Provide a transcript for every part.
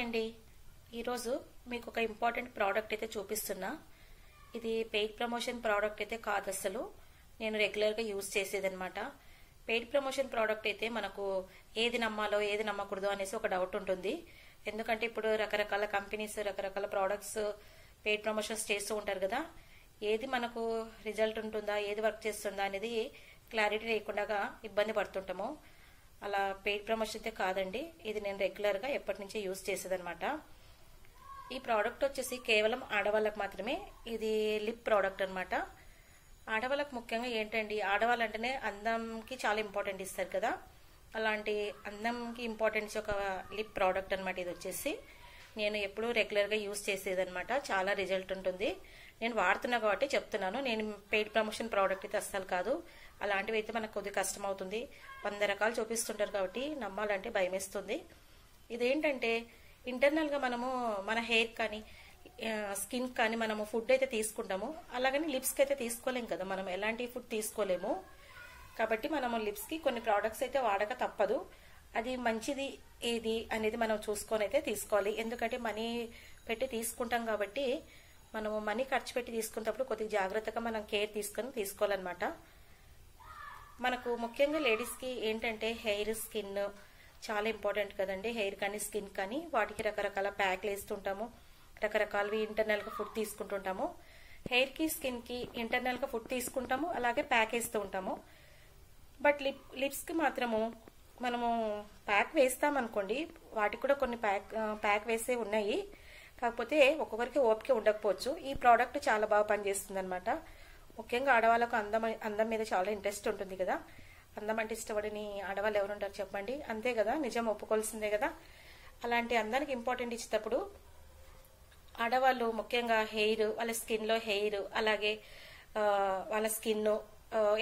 అండి. ఈరోజు మీకు ఒక ఇంపార్టెంట్ ప్రోడక్ట్ అయితే చూపిస్తున్నా. ఇది పెయిడ్ ప్రమోషన్ ప్రోడక్ట్ అయితే కాదు, అసలు నేను రెగ్యులర్గా యూజ్ చేసేదన్నమాట. పెయిడ్ ప్రమోషన్ ప్రోడక్ట్ అయితే మనకు ఏది నమ్మాలో ఏది నమ్మకూడదు అనేసి ఒక డౌట్ ఉంటుంది. ఎందుకంటే ఇప్పుడు రకరకాల కంపెనీస్ రకరకాల ప్రోడక్ట్స్ పెయిడ్ ప్రమోషన్స్ చేస్తూ ఉంటారు కదా. ఏది మనకు రిజల్ట్ ఉంటుందా, ఏది వర్క్ చేస్తుందా అనేది క్లారిటీ లేకుండా ఇబ్బంది పడుతుంటాము. అలా పెయిడ్ ప్రమోషన్ అయితే కాదండి, ఇది నేను రెగ్యులర్గా ఎప్పటి నుంచే యూజ్ చేసేదన్నమాట. ఈ ప్రోడక్ట్ వచ్చేసి కేవలం ఆడవాళ్ళకి మాత్రమే. ఇది లిప్ ప్రోడక్ట్ అనమాట. ఆడవాళ్ళకి ముఖ్యంగా ఏంటండి, ఆడవాళ్ళంటేనే అందంకి చాలా ఇంపార్టెంట్ ఇస్తారు కదా. అలాంటి అందంకి ఇంపార్టెన్స్ ఒక లిప్ ప్రోడక్ట్ అనమాట. ఇది వచ్చేసి నేను ఎప్పుడూ రెగ్యులర్గా యూజ్ చేసేదన్నమాట. చాలా రిజల్ట్ ఉంటుంది. నేను వాడుతున్నా కాబట్టి చెప్తున్నాను. నేను పెయిడ్ ప్రమోషన్ ప్రోడక్ట్ అయితే అస్సలు కాదు. అలాంటివి అయితే మనకు కొద్దిగా కష్టం అవుతుంది. 100 రకాలు చూపిస్తుంటారు కాబట్టి నమ్మాలంటే భయమేస్తుంది. ఇదేంటంటే ఇంటర్నల్గా మనము మన హెయిర్ కానీ స్కిన్ కానీ మనము ఫుడ్ అయితే తీసుకుంటాము. అలాగని లిప్స్కి అయితే తీసుకోలేము కదా, మనం ఎలాంటి ఫుడ్ తీసుకోలేము. కాబట్టి మనము లిప్స్కి కొన్ని ప్రోడక్ట్స్ అయితే వాడక తప్పదు. అది మంచిది ఏది అనేది మనం చూసుకొని అయితే తీసుకోవాలి. ఎందుకంటే మనీ పెట్టి తీసుకుంటాం కాబట్టి మనము మనీ ఖర్చు పెట్టి తీసుకున్నప్పుడు కొద్దిగా జాగ్రత్తగా మనం కేర్ తీసుకొని తీసుకోవాలన్నమాట. మనకు ముఖ్యంగా లేడీస్కి ఏంటంటే హెయిర్ స్కిన్ చాలా ఇంపార్టెంట్ కదండి. హెయిర్ కానీ స్కిన్ కానీ వాటికి రకరకాల ప్యాక్లు వేస్తుంటాము. రకరకాలవి ఇంటర్నల్గా ఫుడ్ తీసుకుంటుంటాము. హెయిర్కి స్కిన్కి ఇంటర్నల్గా ఫుడ్ తీసుకుంటాము, అలాగే ప్యాక్ వేస్తూ ఉంటాము. బట్ లిప్స్కి మాత్రము మనము ప్యాక్ వేస్తామనుకోండి, వాటికి కూడా కొన్ని ప్యాక్ వేసే ఉన్నాయి. కాకపోతే ఒక్కొక్కరికి ఓపిక ఉండకపోవచ్చు. ఈ ప్రోడక్ట్ చాలా బాగా పనిచేస్తుంది అనమాట. ముఖ్యంగా ఆడవాళ్ళకు అందం మీద చాలా ఇంట్రెస్ట్ ఉంటుంది కదా. అందం అంటే ఇష్టపడని ఆడవాళ్ళు ఎవరుంటారు చెప్పండి, అంతే కదా, నిజం ఒప్పుకోవాల్సిందే కదా. అలాంటి అందానికి ఇంపార్టెంట్ ఇచ్చేటప్పుడు ఆడవాళ్ళు ముఖ్యంగా హెయిర్, వాళ్ళ స్కిన్లో హెయిర్, అలాగే వాళ్ళ స్కిన్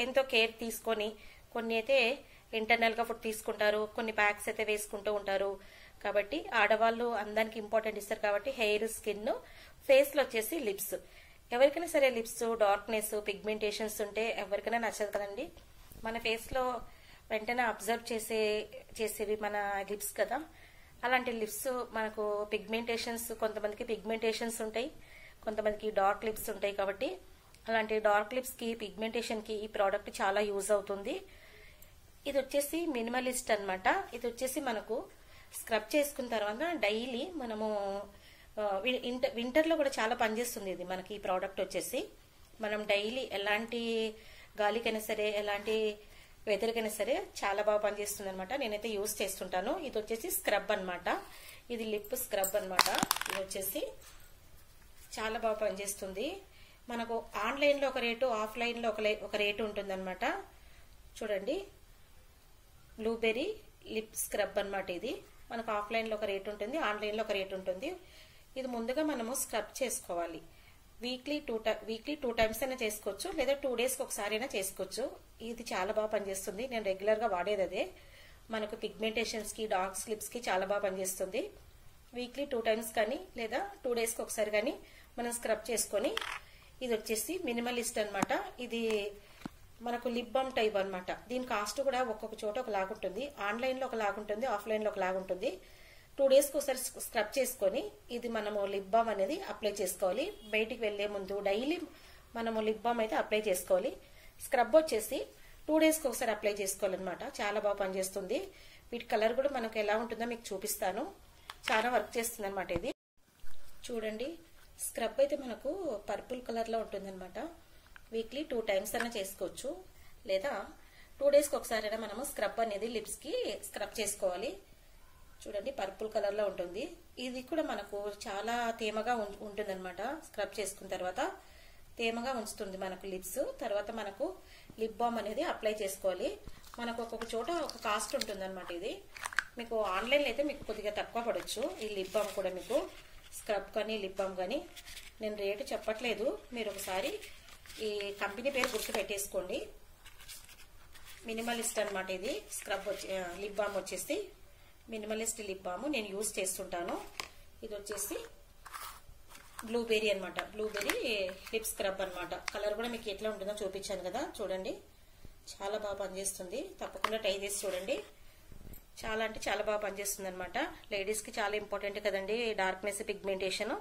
ఎంతో కేర్ తీసుకొని కొన్ని అయితే ఇంటర్నల్గా ఫుడ్ తీసుకుంటారు, కొన్ని ప్యాక్స్ అయితే వేసుకుంటూ ఉంటారు. కాబట్టి ఆడవాళ్ళు అందానికి ఇంపార్టెంట్ ఇస్తారు కాబట్టి హెయిర్, స్కిన్, ఫేస్లో వచ్చేసి లిప్స్. ఎవరికైనా సరే లిప్స్ డార్క్నెస్, పిగ్మెంటేషన్స్ ఉంటే ఎవరికైనా నచ్చదు కదండి. మన ఫేస్లో వెంటనే అబ్జర్వ్ చేసేవి మన లిప్స్ కదా. అలాంటి లిప్స్ మనకు పిగ్మెంటేషన్స్, కొంతమందికి పిగ్మెంటేషన్స్ ఉంటాయి, కొంతమందికి డార్క్ లిప్స్ ఉంటాయి. కాబట్టి అలాంటి డార్క్ లిప్స్కి, పిగ్మెంటేషన్కి ఈ ప్రోడక్ట్ చాలా యూజ్ అవుతుంది. ఇది వచ్చేసి మినిమలిస్ట్ అనమాట. ఇది వచ్చేసి మనకు స్క్రబ్ చేసుకున్న తర్వాత డైలీ మనము వింటర్లో కూడా చాలా పనిచేస్తుంది. ఇది మనకి ఈ ప్రోడక్ట్ వచ్చేసి మనం డైలీ ఎలాంటి గాలికైనా సరే, ఎలాంటి వెదర్కైనా సరే చాలా బాగా పనిచేస్తుంది అనమాట. నేనైతే యూజ్ చేస్తుంటాను. ఇది వచ్చేసి స్క్రబ్ అనమాట. ఇది లిప్ స్క్రబ్ అనమాట. ఇది వచ్చేసి చాలా బాగా పనిచేస్తుంది. మనకు ఆన్లైన్లో ఒక రేటు, ఆఫ్లైన్లో ఒక రేటు ఉంటుంది అనమాట. చూడండి, బ్లూబెర్రీ లిప్ స్క్రబ్ అనమాట. ఇది మనకు ఆఫ్లైన్లో ఒక రేటు ఉంటుంది, ఆన్లైన్లో ఒక రేటు ఉంటుంది. ఇది ముందుగా మనము స్క్రబ్ చేసుకోవాలి. వీక్లీ టూ టైమ్స్ అయినా చేసుకోవచ్చు, లేదా 2 డేస్కి ఒకసారి అయినా చేసుకోవచ్చు. ఇది చాలా బాగా పనిచేస్తుంది. నేను రెగ్యులర్గా వాడేది అదే. మనకు పిగ్మెంటేషన్స్కి, డార్క్ స్లిప్స్కి చాలా బాగా పనిచేస్తుంది. వీక్లీ 2 టైమ్స్ కానీ లేదా 2 డేస్కి ఒకసారి కానీ మనం స్క్రబ్ చేసుకొని, ఇది వచ్చేసి మినిమలిస్ట్ అనమాట. ఇది మనకు లిప్ బామ్ టైప్ అనమాట. దీని కాస్ట్ కూడా ఒక్కొక్క చోట ఒకలాగుంటుంది. ఆన్లైన్లో ఒకలాగుంటుంది, ఆఫ్లైన్లో ఒకలాగుంటుంది. 2 డేస్కి ఒకసారి స్క్రబ్ చేసుకొని ఇది మనము లిప్ బామ్ అనేది అప్లై చేసుకోవాలి. బయటికి వెళ్లే ముందు డైలీ మనము లిప్ బామ్ అయితే అప్లై చేసుకోవాలి. స్క్రబ్ వచ్చేసి 2 డేస్కి ఒకసారి అప్లై చేసుకోవాలన్నమాట. చాలా బాగా పనిచేస్తుంది. వీటి కలర్ కూడా మనకు ఎలా ఉంటుందో మీకు చూపిస్తాను. చాలా వర్క్ చేస్తుంది అనమాట. ఇది చూడండి, స్క్రబ్ అయితే మనకు పర్పుల్ కలర్లో ఉంటుంది అనమాట. వీక్లీ 2 టైమ్స్ అయినా చేసుకోవచ్చు, లేదా 2 డేస్కి ఒకసారి అయినా మనము స్క్రబ్ అనేది లిప్స్కి స్క్రబ్ చేసుకోవాలి. చూడండి, పర్పుల్ కలర్లో ఉంటుంది. ఇది కూడా మనకు చాలా తేమగా ఉంటుంది అనమాట. స్క్రబ్ చేసుకున్న తర్వాత తేమగా ఉంచుతుంది మనకు లిప్స్. తర్వాత మనకు లిప్ బామ్ అనేది అప్లై చేసుకోవాలి. మనకు ఒక్కొక్క చోట ఒక కాస్ట్ ఉంటుంది అనమాట. ఇది మీకు ఆన్లైన్లో అయితే మీకు కొద్దిగా తక్కువ పడవచ్చు. ఈ లిప్ బామ్ కూడా మీకు స్క్రబ్ కానీ లిప్ బామ్ కానీ నేను రేటు చెప్పట్లేదు. మీరు ఒకసారి ఈ కంపెనీ పేరు గుర్తు పెట్టేసుకోండి. మినిమలిస్ట్ అనమాట. ఇది స్క్రబ్ లిప్ బామ్ వచ్చేసి మినిమలిస్ట్ లిప్ బామ్ నేను యూజ్ చేస్తుంటాను. ఇది వచ్చేసి బ్లూబెర్రీ అనమాట. బ్లూబెర్రీ లిప్ స్క్రబ్ అనమాట. కలర్ కూడా మీకు ఎట్లా ఉంటుందో చూపించాను కదా. చూడండి, చాలా బాగా పనిచేస్తుంది. తప్పకుండా ట్రై చేసి చూడండి. చాలా అంటే చాలా బాగా పనిచేస్తుంది అనమాట. లేడీస్కి చాలా ఇంపార్టెంట్ కదండి డార్క్నెస్ పిగ్మెంటేషన్.